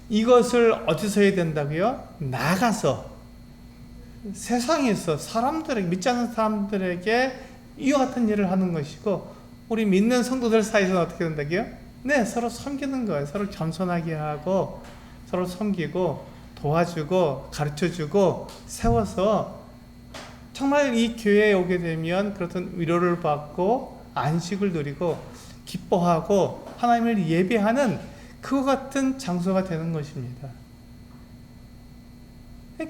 이것을 어디서 해야 된다고요? 나가서 세상에서 믿지 않는 사람들에게 이와 같은 일을 하는 것이고, 우리 믿는 성도들 사이에서는 어떻게 된다고요? 네, 서로 섬기는 거예요. 서로 겸손하게 하고 서로 섬기고 도와주고 가르쳐주고 세워서 정말 이 교회에 오게 되면 그렇던 위로를 받고 안식을 누리고 기뻐하고 하나님을 예배하는 그와 같은 장소가 되는 것입니다.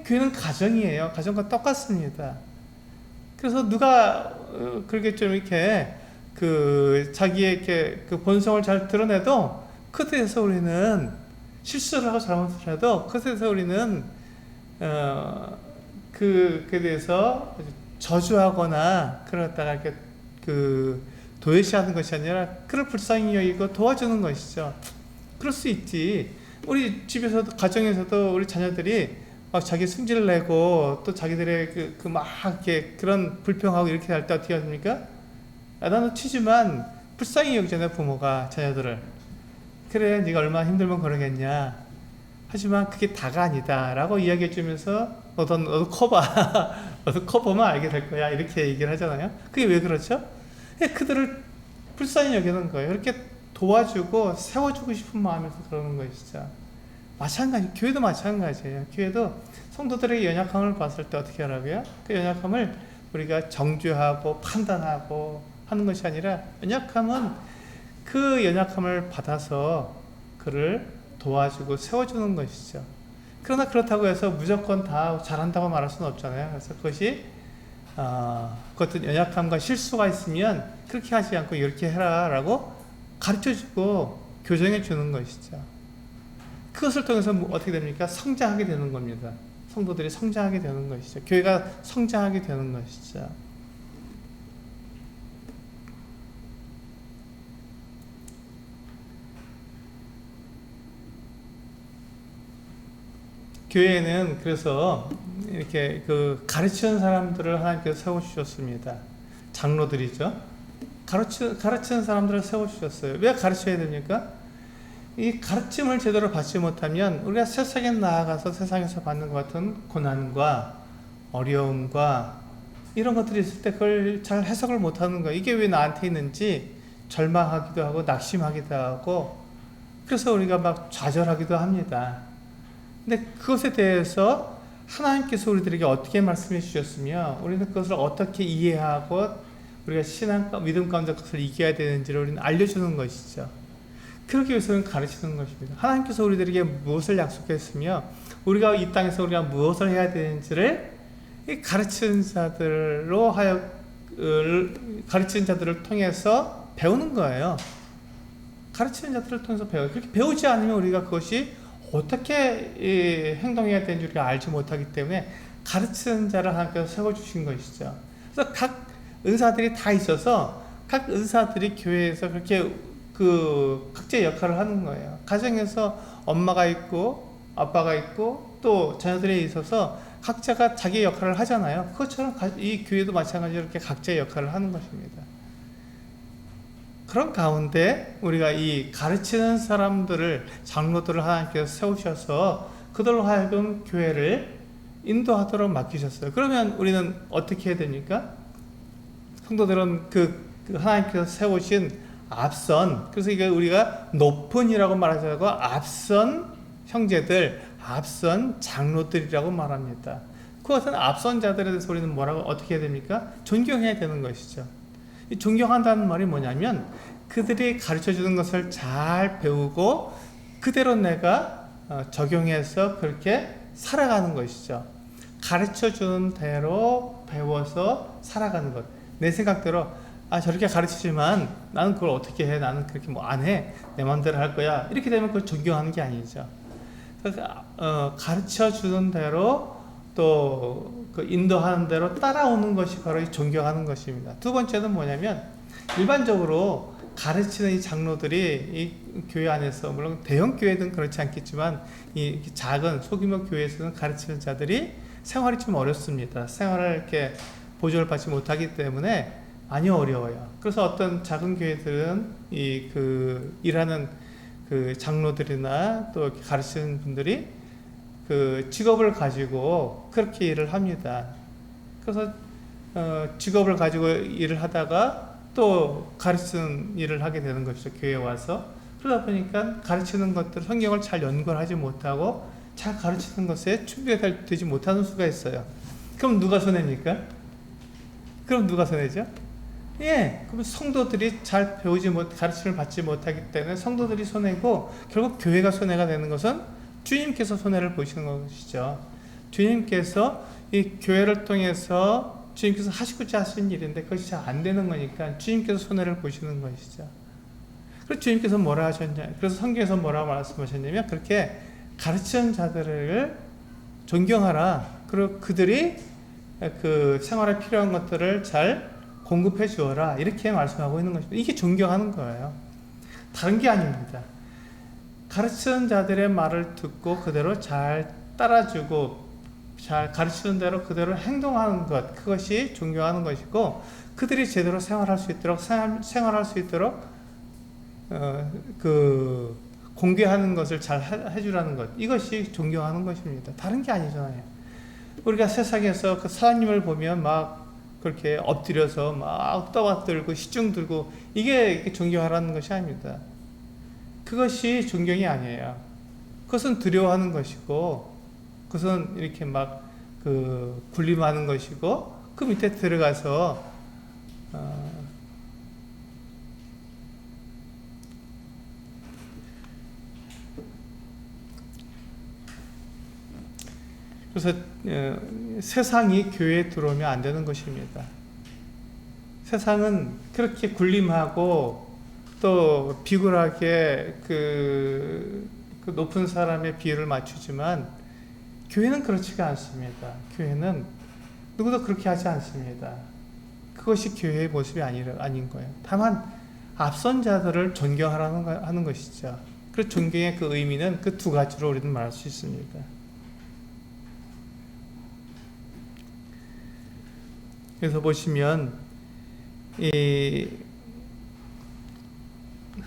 교회는 가정이에요. 가정과 똑같습니다. 그래서 누가 그렇게 좀 이렇게 자기의 이렇게 본성을 잘 드러내도 그때에서 우리는 실수를 하고 잘못을 해도 그때에서 우리는 그에 대해서 저주하거나 그러다가 이렇게 도외시하는 것이 아니라 그를 불쌍히 여기고 도와주는 것이죠. 그럴 수 있지. 우리 집에서도 가정에서도 우리 자녀들이 자기 승질을 내고 또 자기들의 막 이렇게 그런 불평하고 이렇게 할 때 어떻게 합니까? 나는 치지만 불쌍히 여기잖아요. 부모가 자녀들을. 그래, 네가 얼마나 힘들면 그러겠냐. 하지만 그게 다가 아니다 라고 이야기해 주면서 너도 커봐. 너도 커보면 알게 될 거야. 이렇게 얘기를 하잖아요. 그게 왜 그렇죠? 그들을 불쌍히 여기는 거예요. 이렇게 도와주고 세워주고 싶은 마음에서 그러는 것이죠. 교회도 마찬가지예요. 교회도 성도들에게 연약함을 봤을 때 어떻게 하라고요? 그 연약함을 우리가 정죄하고 판단하고 하는 것이 아니라, 연약함은 그 연약함을 받아서 그를 도와주고 세워주는 것이죠. 그러나 그렇다고 해서 무조건 다 잘한다고 말할 수는 없잖아요. 그래서 그것이 그것도 연약함과 실수가 있으면 그렇게 하지 않고 이렇게 해라 라고 가르쳐주고 교정해 주는 것이죠. 그것을 통해서 어떻게 됩니까? 성장하게 되는 겁니다. 성도들이 성장하게 되는 것이죠. 교회가 성장하게 되는 것이죠. 교회는 그래서 이렇게 그 가르치는 사람들을 하나님께서 세워주셨습니다. 장로들이죠. 가르치는 사람들을 세워주셨어요. 왜 가르쳐야 됩니까? 이 가르침을 제대로 받지 못하면 우리가 세상에 나아가서 세상에서 받는 것 같은 고난과 어려움과 이런 것들이 있을 때 그걸 잘 해석을 못하는 거예요. 이게 왜 나한테 있는지 절망하기도 하고 낙심하기도 하고, 그래서 우리가 막 좌절하기도 합니다. 근데 그것에 대해서 하나님께서 우리들에게 어떻게 말씀해 주셨으며 우리는 그것을 어떻게 이해하고 우리가 신앙, 믿음 가운데 그것을 이겨야 되는지를 우리는 알려주는 것이죠. 그러기 위해서는 가르치는 것입니다. 하나님께서 우리들에게 무엇을 약속했으며 우리가 이 땅에서 우리가 무엇을 해야 되는지를 이 가르치는 자들로 가르치는 자들을 통해서 배우는 거예요. 가르치는 자들을 통해서 배워요. 그렇게 배우지 않으면 우리가 그것이 어떻게 행동해야 되는지 우리가 알지 못하기 때문에 가르치는 자를 하나님께서 세워주신 것이죠. 그래서 각 은사들이 다 있어서 각 은사들이 교회에서 그렇게 각자의 역할을 하는 거예요. 가정에서 엄마가 있고 아빠가 있고 또 자녀들에 있어서 각자가 자기의 역할을 하잖아요. 그것처럼 이 교회도 마찬가지로 이렇게 각자의 역할을 하는 것입니다. 그런 가운데 우리가 이 가르치는 사람들을, 장로들을 하나님께서 세우셔서 그들로 하여금 교회를 인도하도록 맡기셨어요. 그러면 우리는 어떻게 해야 됩니까? 성도들은 하나님께서 세우신 앞선, 그래서 이게 우리가 높은이라고 말하지 않고 앞선 형제들, 앞선 장로들이라고 말합니다. 그것은 앞선 자들에 대해서 우리는 어떻게 해야 됩니까? 존경해야 되는 것이죠. 이 존경한다는 말이 뭐냐면 그들이 가르쳐주는 것을 잘 배우고 그대로 내가 적용해서 그렇게 살아가는 것이죠. 가르쳐주는 대로 배워서 살아가는 것. 내 생각대로 저렇게 가르치지만 나는 그걸 어떻게 해? 나는 그렇게 안 해. 내 마음대로 할 거야. 이렇게 되면 그걸 존경하는 게 아니죠. 가르쳐주는 대로 또 그 인도하는 대로 따라오는 것이 바로 이 존경하는 것입니다. 두 번째는 뭐냐면 일반적으로 가르치는 이 장로들이 이 교회 안에서, 물론 대형 교회든 그렇지 않겠지만 이 작은 소규모 교회에서는 가르치는 자들이 생활이 좀 어렵습니다. 생활을 이렇게 보조를 받지 못하기 때문에 많이 어려워요. 그래서 어떤 작은 교회들은 일하는 장로들이나 또 가르치는 분들이 직업을 가지고 그렇게 일을 합니다. 그래서 직업을 가지고 일을 하다가 또 가르치는 일을 하게 되는 것이죠. 교회에 와서. 그러다 보니까 가르치는 것들, 성경을 잘 연구하지 못하고 잘 가르치는 것에 준비가 되지 못하는 수가 있어요. 그럼 누가 손해입니까? 그럼 누가 손해죠? 그럼 성도들이 잘 가르침을 받지 못하기 때문에 성도들이 손해고, 결국 교회가 손해가 되는 것은 주님께서 손해를 보시는 것이죠. 주님께서 이 교회를 통해서 주님께서 하시고자 하신 일인데 그것이 잘 안 되는 거니까 주님께서 손해를 보시는 것이죠. 그래서 주님께서 뭐라 하셨냐? 그래서 성경에서 뭐라고 말씀하셨냐면 그렇게 가르치는 자들을 존경하라. 그리고 그들이 생활에 필요한 것들을 잘 공급해 주어라. 이렇게 말씀하고 있는 것입니다. 이게 존경하는 거예요. 다른 게 아닙니다. 가르치는 자들의 말을 듣고 그대로 잘 따라주고 잘 가르치는 대로 그대로 행동하는 것, 그것이 존경하는 것이고, 그들이 제대로 생활할 수 있도록 공개하는 것을 잘 해주라는 것, 이것이 존경하는 것입니다. 다른 게 아니잖아요. 우리가 세상에서 그 사장님을 보면 막 그렇게 엎드려서 막 떠받들고 시중 들고, 이게 존경하라는 것이 아닙니다. 그것이 존경이 아니에요. 그것은 두려워하는 것이고, 그것은 이렇게 막 군림하는 것이고, 그 밑에 들어가서 그래서 세상이 교회에 들어오면 안 되는 것입니다. 세상은 그렇게 군림하고 또 비굴하게 그 높은 사람의 비율을 맞추지만 교회는 그렇지가 않습니다. 교회는 누구도 그렇게 하지 않습니다. 그것이 교회의 모습이 아닌 거예요. 다만 앞선 자들을 존경하라는 하는 것이죠. 그 존경의 그 의미는 그 두 가지로 우리는 말할 수 있습니다. 그래서 보시면 이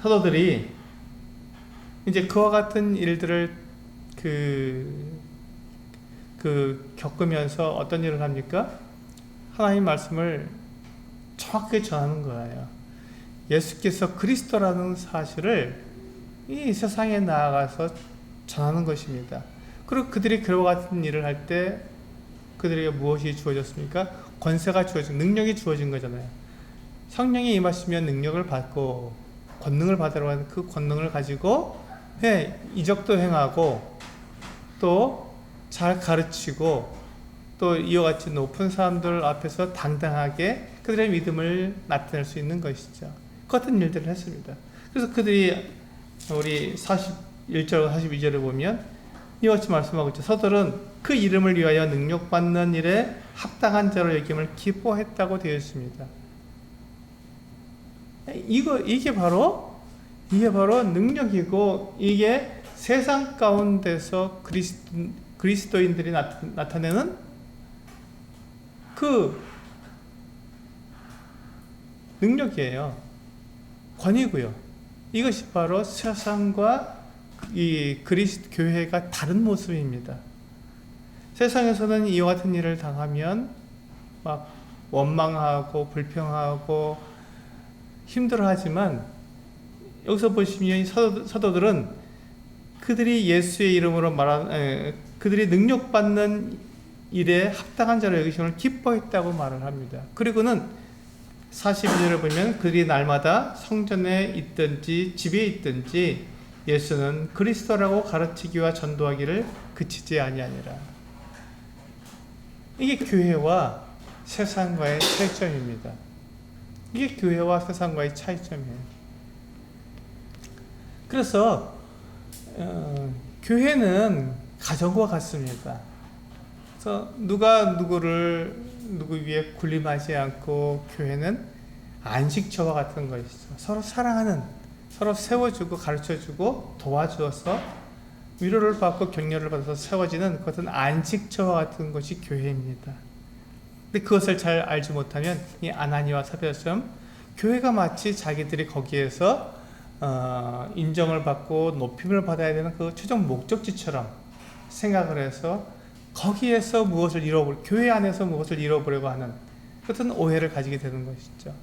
사도들이 이제 그와 같은 일들을 겪으면서 어떤 일을 합니까? 하나님 말씀을 정확하게 전하는 거예요. 예수께서 그리스도라는 사실을 이 세상에 나아가서 전하는 것입니다. 그리고 그들이 그와 같은 일을 할 때 그들에게 무엇이 주어졌습니까? 권세가 주어진, 능력이 주어진 거잖아요. 성령이 임하시면 능력을 받고 권능을 받으러 가는 그 권능을 가지고 이적도 행하고 또 잘 가르치고 또 이와 같이 높은 사람들 앞에서 당당하게 그들의 믿음을 나타낼 수 있는 것이죠. 그 같은 일들을 했습니다. 그래서 그들이 우리 41절 42절을 보면 이와 같이 말씀하고 있죠. 서들은 그 이름을 위하여 능력받는 일에 합당한 자로 여김을 기뻐했다고 되어 있습니다. 이게 바로 능력이고, 이게 세상 가운데서 그리스도인들이 나타내는 그 능력이에요. 권위고요. 이것이 바로 세상과 이 그리스도 교회가 다른 모습입니다. 세상에서는 이와 같은 일을 당하면 막 원망하고 불평하고 힘들어하지만, 여기서 보시면 사도들은 그들이 예수의 이름으로 그들이 능력받는 일에 합당한 자로 여기심을 기뻐했다고 말을 합니다. 그리고는 42절을 보면 그들이 날마다 성전에 있든지 집에 있든지 예수는 그리스도라고 가르치기와 전도하기를 그치지 아니하니라. 이게 교회와 세상과의 차이점입니다. 이게 교회와 세상과의 차이점이에요. 그래서 교회는 가정과 같습니다. 그래서 누가 누구 위에 군림하지 않고, 교회는 안식처와 같은 것이죠. 서로 사랑하는, 서로 세워주고 가르쳐주고 도와주어서 위로를 받고 격려를 받아서 세워지는 그것은 안식처와 같은 것이 교회입니다. 근데 그것을 잘 알지 못하면 이 아나니아와 사피라처럼 교회가 마치 자기들이 거기에서 인정을 받고 높임을 받아야 되는 그 최종 목적지처럼 생각을 해서 거기에서 무엇을 교회 안에서 무엇을 잃어보려고 하는 그런 오해를 가지게 되는 것이죠.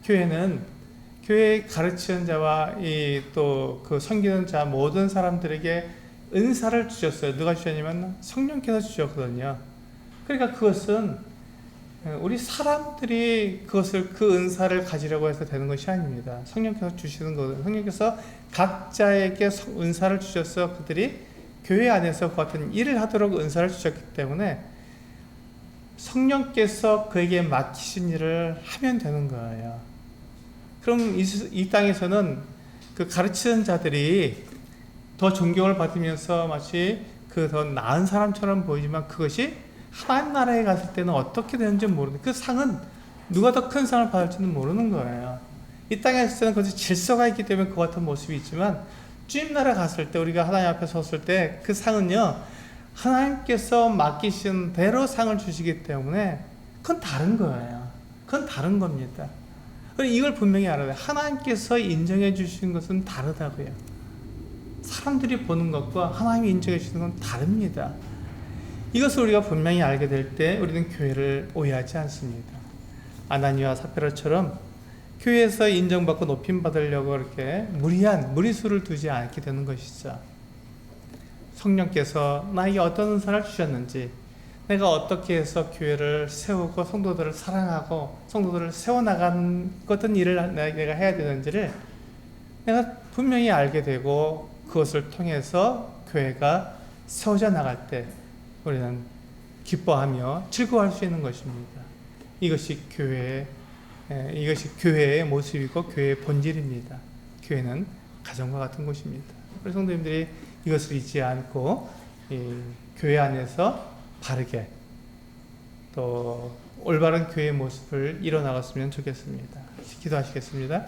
교회는 교회 가르치는 자와 또 그 섬기는 자 모든 사람들에게 은사를 주셨어요. 누가 주셨냐면 성령께서 주셨거든요. 그러니까 그것은 우리 사람들이 그 은사를 가지려고 해서 되는 것이 아닙니다. 성령께서 주시는 거거든요. 성령께서 각자에게 은사를 주셔서 그들이 교회 안에서 그 같은 일을 하도록 은사를 주셨기 때문에 성령께서 그에게 맡기신 일을 하면 되는 거예요. 그럼 이 땅에서는 그 가르치는 자들이 더 존경을 받으면서 마치 그 더 나은 사람처럼 보이지만, 그것이 하나님 나라에 갔을 때는 어떻게 되는지 모르는, 그 상은 누가 더 큰 상을 받을지는 모르는 거예요. 이 땅에 있을 때는 그것이 질서가 있기 때문에 그 같은 모습이 있지만, 주님 나라 갔을 때, 우리가 하나님 앞에 섰을 때 그 상은요, 하나님께서 맡기신 대로 상을 주시기 때문에 그건 다른 거예요. 그건 다른 겁니다. 이걸 분명히 알아야 돼요. 하나님께서 인정해 주신 것은 다르다고요. 사람들이 보는 것과 하나님이 인정해 주시는 건 다릅니다. 이것을 우리가 분명히 알게 될 때 우리는 교회를 오해하지 않습니다. 아나니아와 사피라처럼 교회에서 인정받고 높임받으려고 그렇게 무리수를 두지 않게 되는 것이죠. 성령께서 나에게 어떤 은사를 주셨는지, 내가 어떻게 해서 교회를 세우고 성도들을 사랑하고 성도들을 세워나가는 어떤 일을 내가 해야 되는지를 내가 분명히 알게 되고, 그것을 통해서 교회가 세워져 나갈 때 우리는 기뻐하며 즐거워할 수 있는 것입니다. 이것이 교회의 모습이고 교회의 본질입니다. 교회는 가정과 같은 곳입니다. 우리 성도님들이 이것을 잊지 않고 교회 안에서 바르게 또 올바른 교회의 모습을 이뤄나갔으면 좋겠습니다. 기도하시겠습니다.